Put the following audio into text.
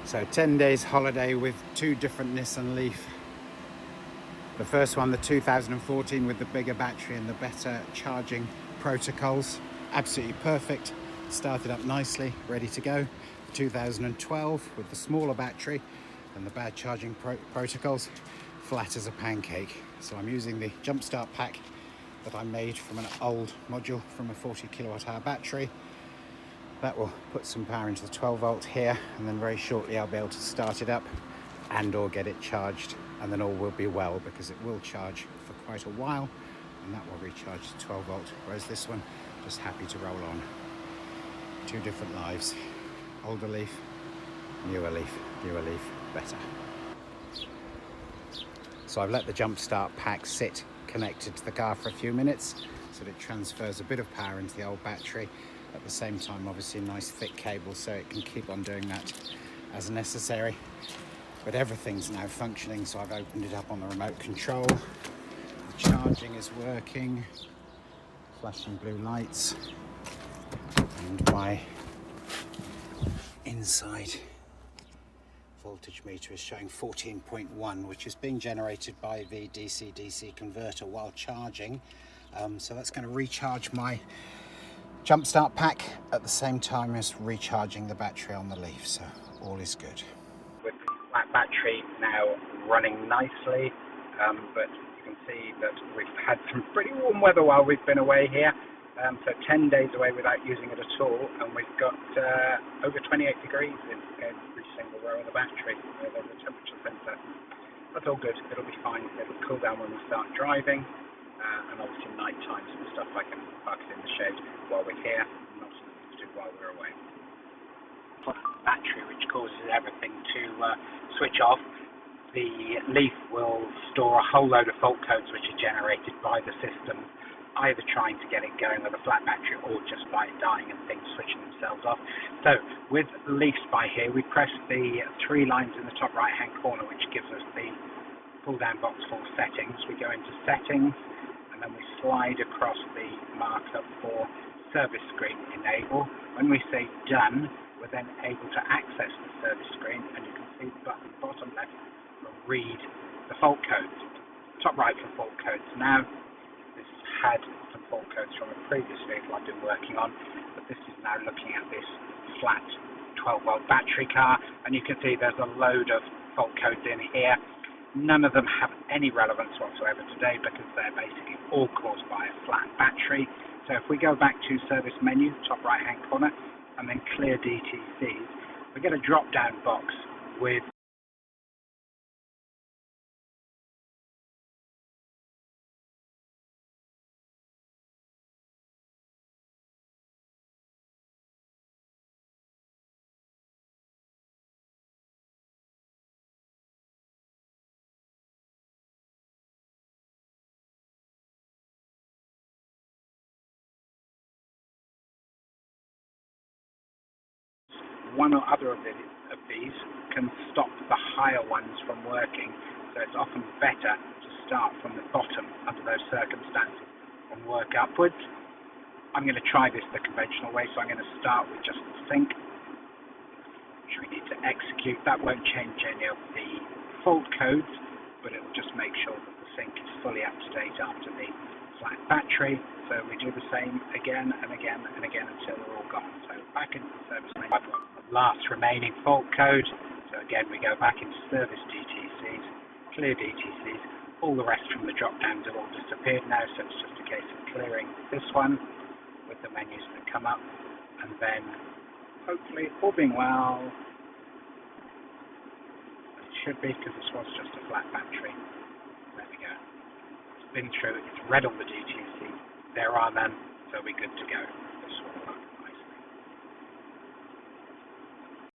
So 10 days holiday with two different Nissan Leaf. The first one, the 2014, with the bigger battery and the better charging protocols. Absolutely perfect. Started up nicely, ready to go. The 2012 with the smaller battery and the bad charging protocols, flat as a pancake. So I'm using the jump start pack that I made from an old module from a 40 kilowatt hour battery. That will put some power into the 12 volt here, and then very shortly I'll be able to start it up and or get it charged, and then all will be well, because it will charge for quite a while and that will recharge to 12 volt, whereas this one just happy to roll on. Two different lives, older Leaf, newer Leaf, better. So I've let the jump start pack sit connected to the car for a few minutes so that it transfers a bit of power into the old battery. At the same time, obviously a nice thick cable so it can keep on doing that as necessary. But everything's now functioning, so I've opened it up on the remote control. The charging is working, flashing blue lights, and my inside voltage meter is showing 14.1, which is being generated by the DC-DC converter while charging. So that's going to recharge my jump start pack at the same time as recharging the battery on the Leaf, so all is good. With the flat battery now running nicely, but you can see that we've had some pretty warm weather while we've been away here, so 10 days away without using it at all, and we've got over 28 degrees in every single row of the battery. There's a temperature sensor. That's all good, it'll be fine. It'll cool down when we start driving. And obviously night times and stuff, I can park it in the shed while we're here, not something to do while we're away. Battery, which causes everything to switch off. The Leaf will store a whole load of fault codes which are generated by the system, either trying to get it going with a flat battery or just by it dying and things switching themselves off. So with LeafSpy here, we press the three lines in the top right hand corner, which gives us the pull down box for settings. We go into settings, and then we slide across the marker for service screen enable. When we say done, we're then able to access the service screen, and you can see the button bottom left will read the fault codes. Top right for fault codes. Now, this had some fault codes from a previous vehicle I've been working on, but this is now looking at this flat 12 volt battery car, and you can see there's a load of fault codes in here. None of them have any relevance whatsoever today because they're basically all caused by a flat battery. So if we go back to service menu, top right hand corner, and then clear DTCs, we get a drop down box with one or other of these can stop the higher ones from working, so it's often better to start from the bottom under those circumstances and work upwards. I'm going to try this the conventional way, so I'm going to start with just the sync, which we need to execute. That won't change any of the fault codes, but it will just make sure that the sync is fully up to date after the flat battery. So we do the same again and again and again until they're all gone. So back into the service menu. Last remaining fault code, so again we go back into service DTCs, clear DTCs, all the rest from the drop downs have all disappeared now, so it's just a case of clearing this one with the menus that come up, and then hopefully, all being well, it should be, because this was just a flat battery. There we go, it's been through, it's read all the DTCs, there are none, so we're good to go.